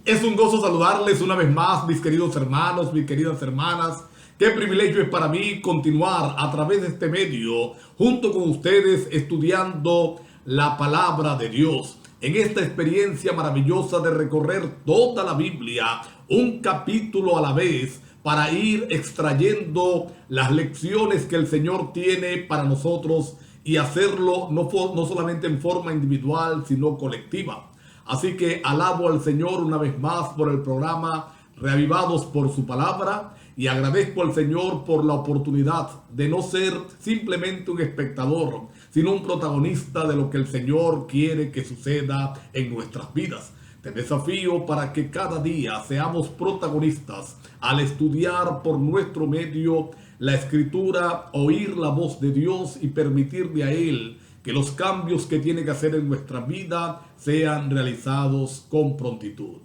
Es un gozo saludarles una vez más, mis queridos hermanos, mis queridas hermanas. Qué privilegio es para mí continuar a través de este medio junto con ustedes estudiando la palabra de Dios. En esta experiencia maravillosa de recorrer toda la Biblia, un capítulo a la vez, para ir extrayendo las lecciones que el Señor tiene para nosotros y hacerlo no solamente en forma individual, sino colectiva. Así que alabo al Señor una vez más por el programa Reavivados por su palabra y agradezco al Señor por la oportunidad de no ser simplemente un espectador, sino un protagonista de lo que el Señor quiere que suceda en nuestras vidas. Te desafío para que cada día seamos protagonistas al estudiar por nuestro medio la Escritura, oír la voz de Dios y permitirle a Él que los cambios que tiene que hacer en nuestra vida sean realizados con prontitud.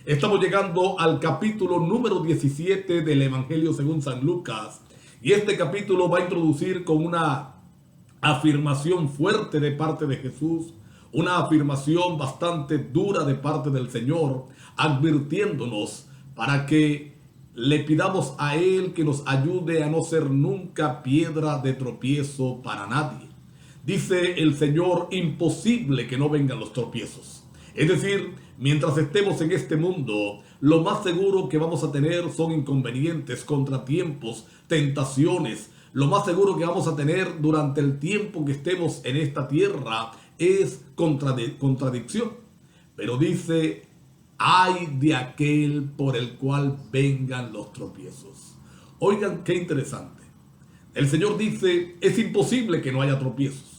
Estamos llegando al capítulo número 17 del Evangelio según San Lucas. Y este capítulo va a introducir con una afirmación fuerte de parte de Jesús, una afirmación bastante dura de parte del Señor, advirtiéndonos para que le pidamos a Él que nos ayude a no ser nunca piedra de tropiezo para nadie. Dice el Señor, imposible que no vengan los tropiezos. Es decir, mientras estemos en este mundo, lo más seguro que vamos a tener son inconvenientes, contratiempos, tentaciones. Lo más seguro que vamos a tener durante el tiempo que estemos en esta tierra es contradicción. Pero dice, ay de aquel por el cual vengan los tropiezos. Oigan qué interesante. El Señor dice, es imposible que no haya tropiezos.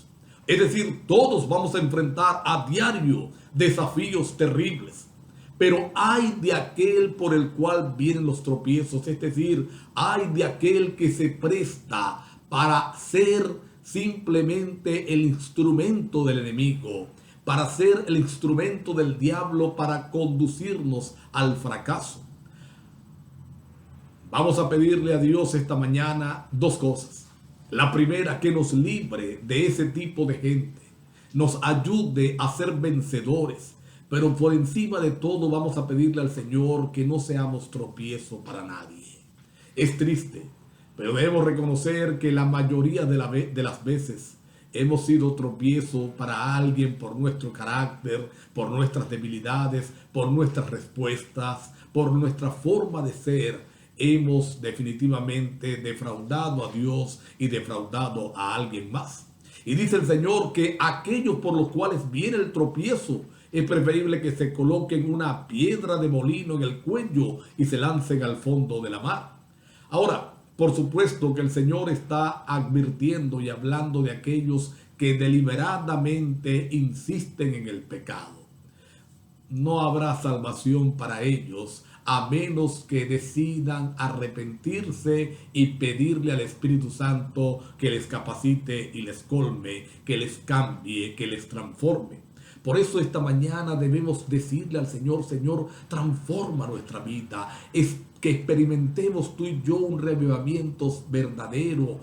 Es decir, todos vamos a enfrentar a diario desafíos terribles. Pero hay de aquel por el cual vienen los tropiezos. Es decir, hay de aquel que se presta para ser simplemente el instrumento del enemigo, para ser el instrumento del diablo para conducirnos al fracaso. Vamos a pedirle a Dios esta mañana dos cosas. La primera, que nos libre de ese tipo de gente, nos ayude a ser vencedores, pero por encima de todo vamos a pedirle al Señor que no seamos tropiezo para nadie. Es triste, pero debemos reconocer que la mayoría de las veces hemos sido tropiezo para alguien por nuestro carácter, por nuestras debilidades, por nuestras respuestas, por nuestra forma de ser. Hemos definitivamente defraudado a Dios y defraudado a alguien más. Y dice el Señor que aquellos por los cuales viene el tropiezo, es preferible que se coloquen una piedra de molino en el cuello y se lancen al fondo de la mar. Ahora, por supuesto que el Señor está advirtiendo y hablando de aquellos que deliberadamente insisten en el pecado. No habrá salvación para ellos a menos que decidan arrepentirse y pedirle al Espíritu Santo que les capacite y les colme, que les cambie, que les transforme. Por eso esta mañana debemos decirle al Señor, Señor, transforma nuestra vida. Es que experimentemos tú y yo un reavivamiento verdadero,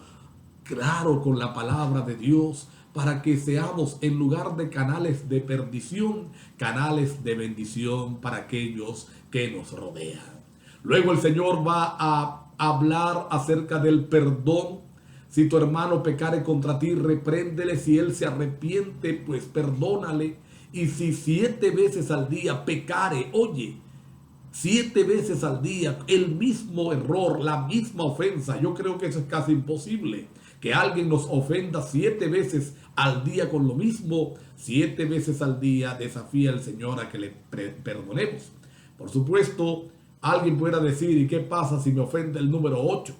claro, con la palabra de Dios, para que seamos, en lugar de canales de perdición, canales de bendición para aquellos que nos rodean. Luego el Señor va a hablar acerca del perdón. Si tu hermano pecare contra ti, repréndele. Si él se arrepiente, pues perdónale. Y si 7 veces al día pecare, oye, 7 veces al día, el mismo error, la misma ofensa, yo creo que eso es casi imposible. Que alguien nos ofenda 7 veces al día con lo mismo, 7 veces al día desafía al Señor a que le perdonemos. Por supuesto, alguien pueda decir, ¿y qué pasa si me ofende el número 8?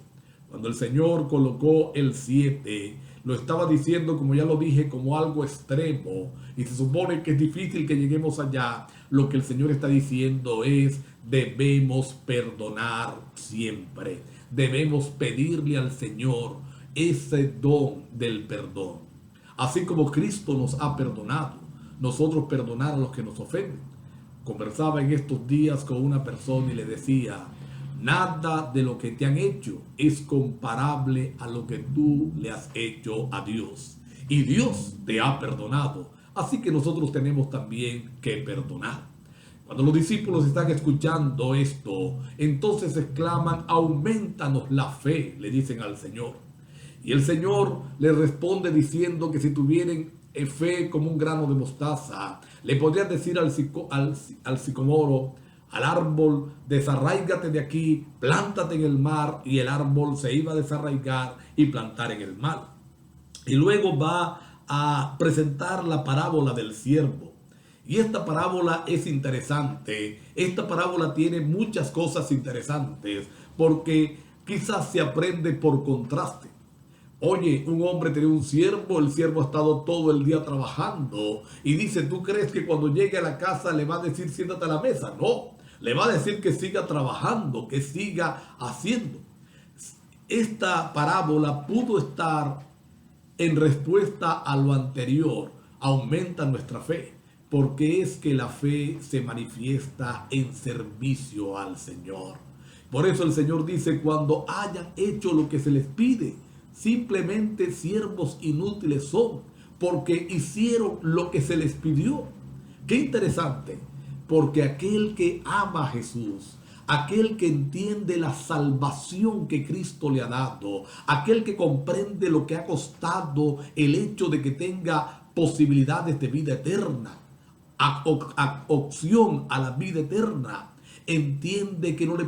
Cuando el Señor colocó el 7, lo estaba diciendo, como ya lo dije, como algo extremo. Y se supone que es difícil que lleguemos allá. Lo que el Señor está diciendo es, debemos perdonar siempre. Debemos pedirle al Señor ese don del perdón. Así como Cristo nos ha perdonado, nosotros perdonar a los que nos ofenden. Conversaba en estos días con una persona y le decía, nada de lo que te han hecho es comparable a lo que tú le has hecho a Dios. Y Dios te ha perdonado. Así que nosotros tenemos también que perdonar. Cuando los discípulos están escuchando esto, entonces exclaman: aumentanos la fe, le dicen al Señor. Y el Señor les responde diciendo que si tuvieran fe como un grano de mostaza, le podrían decir al sicomoro, al árbol: desarráigate de aquí, plántate en el mar, y el árbol se iba a desarraigar y plantar en el mar. Y luego va a presentar la parábola del siervo. Y esta parábola es interesante. Esta parábola tiene muchas cosas interesantes porque quizás se aprende por contraste. Oye, un hombre tenía un siervo, el siervo ha estado todo el día trabajando y dice: ¿tú crees que cuando llegue a la casa le va a decir siéntate a la mesa? No, le va a decir que siga trabajando, que siga haciendo. Esta parábola pudo estar en respuesta a lo anterior: aumenta nuestra fe, porque es que la fe se manifiesta en servicio al Señor. Por eso el Señor dice: cuando hayan hecho lo que se les pide, simplemente siervos inútiles son, porque hicieron lo que se les pidió. Qué interesante, porque aquel que ama a Jesús, aquel que entiende la salvación que Cristo le ha dado, aquel que comprende lo que ha costado el hecho de que tenga posibilidades de vida eterna, opción a la vida eterna, entiende que no le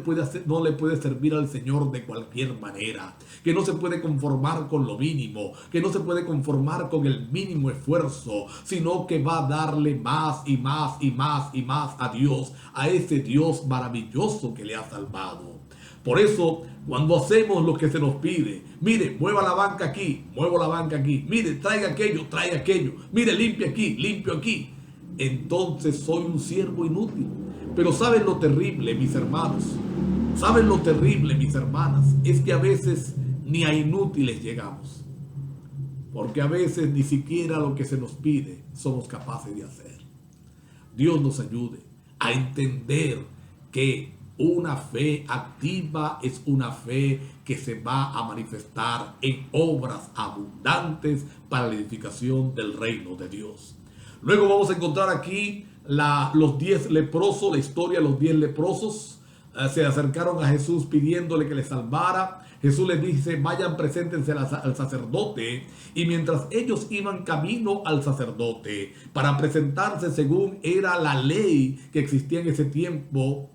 puede servir al Señor de cualquier manera, que no se puede conformar con lo mínimo, que no se puede conformar con el mínimo esfuerzo, sino que va a darle más y más y más y más a Dios, a ese Dios maravilloso que le ha salvado. Por eso, cuando hacemos lo que se nos pide, mire, mueva la banca aquí, muevo la banca aquí, mire, traiga aquello, mire, limpie aquí, limpio aquí, entonces soy un siervo inútil. Pero ¿saben lo terrible, mis hermanos? ¿Saben lo terrible, mis hermanas? Es que a veces ni a inútiles llegamos. Porque a veces ni siquiera lo que se nos pide somos capaces de hacer. Dios nos ayude a entender que una fe activa es una fe que se va a manifestar en obras abundantes para la edificación del reino de Dios. Luego vamos a encontrar aquí los 10 leprosos, la historia de los 10 leprosos. Se acercaron a Jesús pidiéndole que les salvara. Jesús les dice: vayan, preséntense al sacerdote. Y mientras ellos iban camino al sacerdote para presentarse según era la ley que existía en ese tiempo,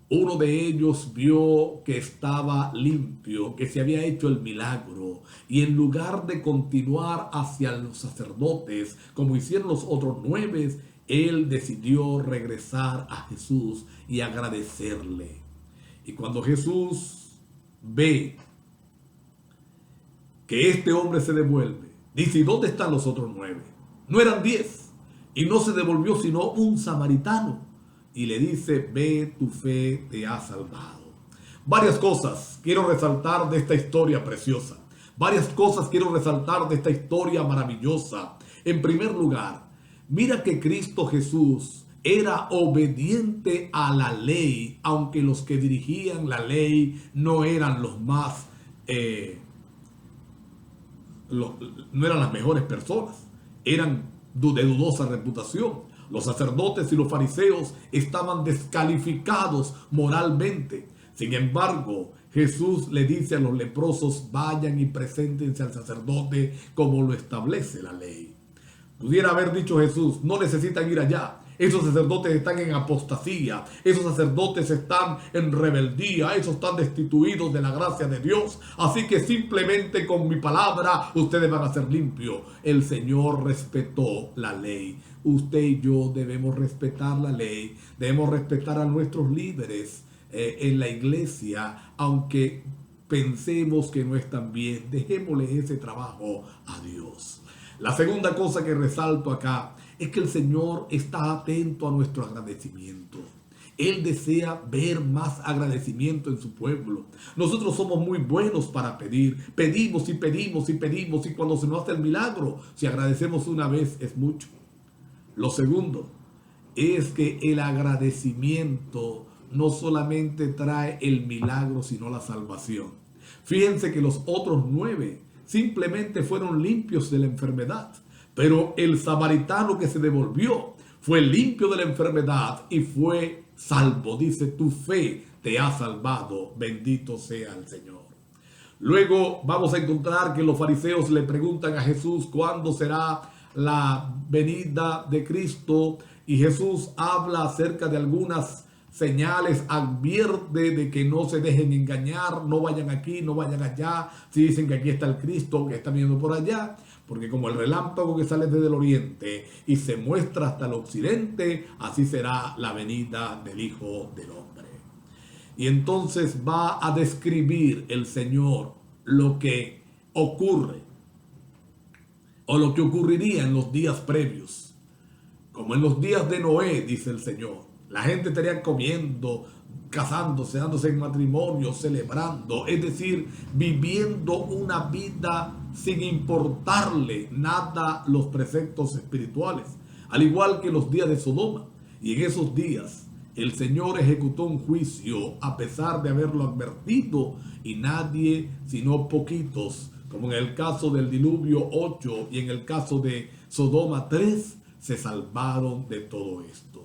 uno de ellos vio que estaba limpio, que se había hecho el milagro, y en lugar de continuar hacia los sacerdotes como hicieron los otros 9, él decidió regresar a Jesús y agradecerle. Y cuando Jesús ve que este hombre se devuelve, dice: ¿y dónde están los otros 9? No eran 10, y no se devolvió sino un samaritano. Y le dice: ve, tu fe te ha salvado. Varias cosas quiero resaltar de esta historia preciosa. Varias cosas quiero resaltar de esta historia maravillosa. En primer lugar, mira que Cristo Jesús era obediente a la ley, aunque los que dirigían la ley no eran los más, no eran las mejores personas, eran de dudosa reputación. Los sacerdotes y los fariseos estaban descalificados moralmente. Sin embargo, Jesús le dice a los leprosos: vayan y preséntense al sacerdote como lo establece la ley. Pudiera haber dicho Jesús: no necesitan ir allá. Esos sacerdotes están en apostasía. Esos sacerdotes están en rebeldía. Esos están destituidos de la gracia de Dios. Así que simplemente con mi palabra ustedes van a ser limpios. El Señor respetó la ley. Usted y yo debemos respetar la ley. Debemos respetar a nuestros líderes en la iglesia. Aunque pensemos que no están bien, dejémosle ese trabajo a Dios. La segunda cosa que resalto acá es que el Señor está atento a nuestro agradecimiento. Él desea ver más agradecimiento en su pueblo. Nosotros somos muy buenos para pedir. Pedimos y pedimos y pedimos, y cuando se nos hace el milagro, si agradecemos una vez es mucho. Lo segundo es que el agradecimiento no solamente trae el milagro, sino la salvación. Fíjense que los otros 9 simplemente fueron limpios de la enfermedad, pero el samaritano que se devolvió fue limpio de la enfermedad y fue salvo. Dice, tu fe te ha salvado, bendito sea el Señor. Luego vamos a encontrar que los fariseos le preguntan a Jesús cuándo será la venida de Cristo, y Jesús habla acerca de algunas señales, advierte de que no se dejen engañar, no vayan aquí, no vayan allá, si dicen que aquí está el Cristo, que está viniendo por allá, porque como el relámpago que sale desde el oriente y se muestra hasta el occidente, así será la venida del Hijo del Hombre. Y entonces va a describir el Señor lo que ocurre o lo que ocurriría en los días previos. Como en los días de Noé, dice el Señor. La gente estaría comiendo, casándose, dándose en matrimonio, celebrando, es decir, viviendo una vida sin importarle nada los preceptos espirituales, al igual que los días de Sodoma. Y en esos días el Señor ejecutó un juicio a pesar de haberlo advertido, y nadie, sino poquitos, como en el caso del diluvio 8 y en el caso de Sodoma 3, se salvaron de todo esto.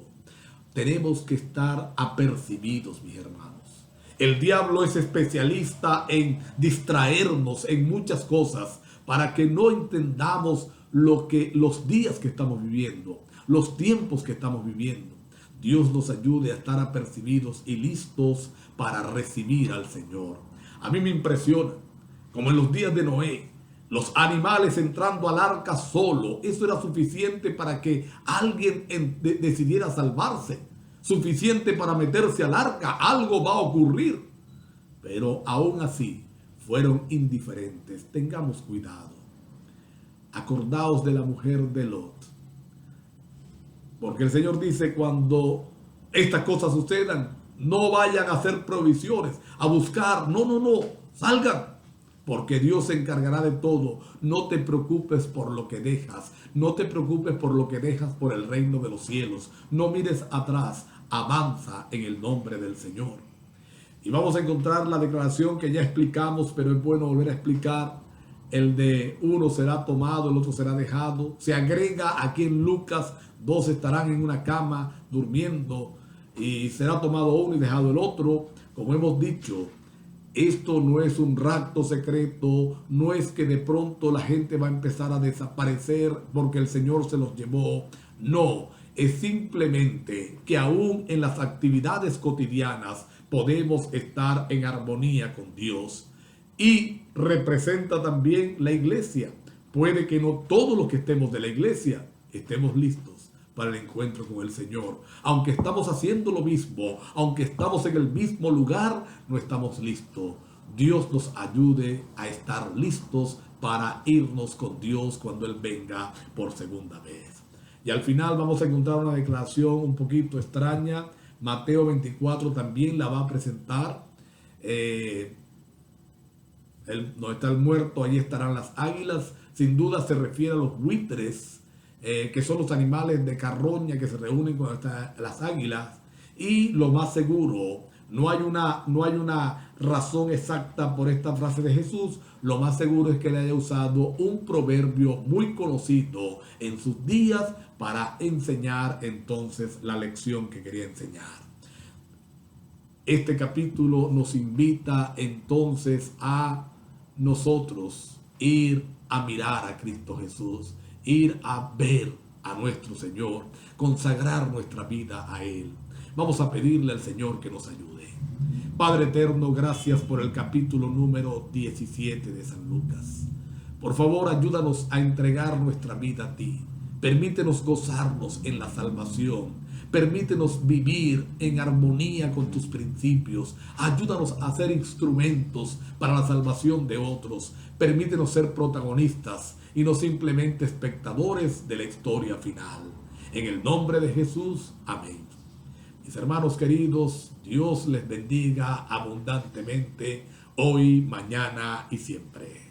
Tenemos que estar apercibidos, mis hermanos. El diablo es especialista en distraernos en muchas cosas para que no entendamos los días que estamos viviendo, los tiempos que estamos viviendo. Dios nos ayude a estar apercibidos y listos para recibir al Señor. A mí me impresiona, como en los días de Noé, los animales entrando al arca solo. Eso era suficiente para que alguien decidiera salvarse. Suficiente para meterse al arca. Algo va a ocurrir. Pero aún así fueron indiferentes. Tengamos cuidado. Acordaos de la mujer de Lot. Porque el Señor dice, cuando estas cosas sucedan, no vayan a hacer provisiones, a buscar. No, salgan. Porque Dios se encargará de todo. No te preocupes por lo que dejas. No te preocupes por lo que dejas por el reino de los cielos. No mires atrás. Avanza en el nombre del Señor. Y vamos a encontrar la declaración que ya explicamos, pero es bueno volver a explicar. El de uno será tomado, el otro será dejado. Se agrega aquí en Lucas, 2 estarán en una cama durmiendo y será tomado uno y dejado el otro. Como hemos dicho, esto no es un rapto secreto, no es que de pronto la gente va a empezar a desaparecer porque el Señor se los llevó. No, es simplemente que aún en las actividades cotidianas podemos estar en armonía con Dios. Y representa también la iglesia. Puede que no todos los que estemos de la iglesia estemos listos para el encuentro con el Señor. Aunque estamos haciendo lo mismo, aunque estamos en el mismo lugar, no estamos listos. Dios nos ayude a estar listos para irnos con Dios cuando Él venga por segunda vez. Y al final vamos a encontrar una declaración un poquito extraña. Mateo 24 también la va a presentar. No está el muerto, allí estarán las águilas. Sin duda se refiere a los buitres, que son los animales de carroña que se reúnen con las águilas. Y lo más seguro, no hay una razón exacta por esta frase de Jesús. Lo más seguro es que le haya usado un proverbio muy conocido en sus días para enseñar entonces la lección que quería enseñar. Este capítulo nos invita entonces a nosotros ir a mirar a Cristo Jesús, ir a ver a nuestro Señor, consagrar nuestra vida a Él. Vamos a pedirle al Señor que nos ayude. Padre eterno, gracias por el capítulo número 17 de San Lucas. Por favor, ayúdanos a entregar nuestra vida a ti. Permítenos gozarnos en la salvación. Permítenos vivir en armonía con tus principios. Ayúdanos a ser instrumentos para la salvación de otros. Permítenos ser protagonistas y no simplemente espectadores de la historia final. En el nombre de Jesús, amén. Mis hermanos queridos, Dios les bendiga abundantemente hoy, mañana y siempre.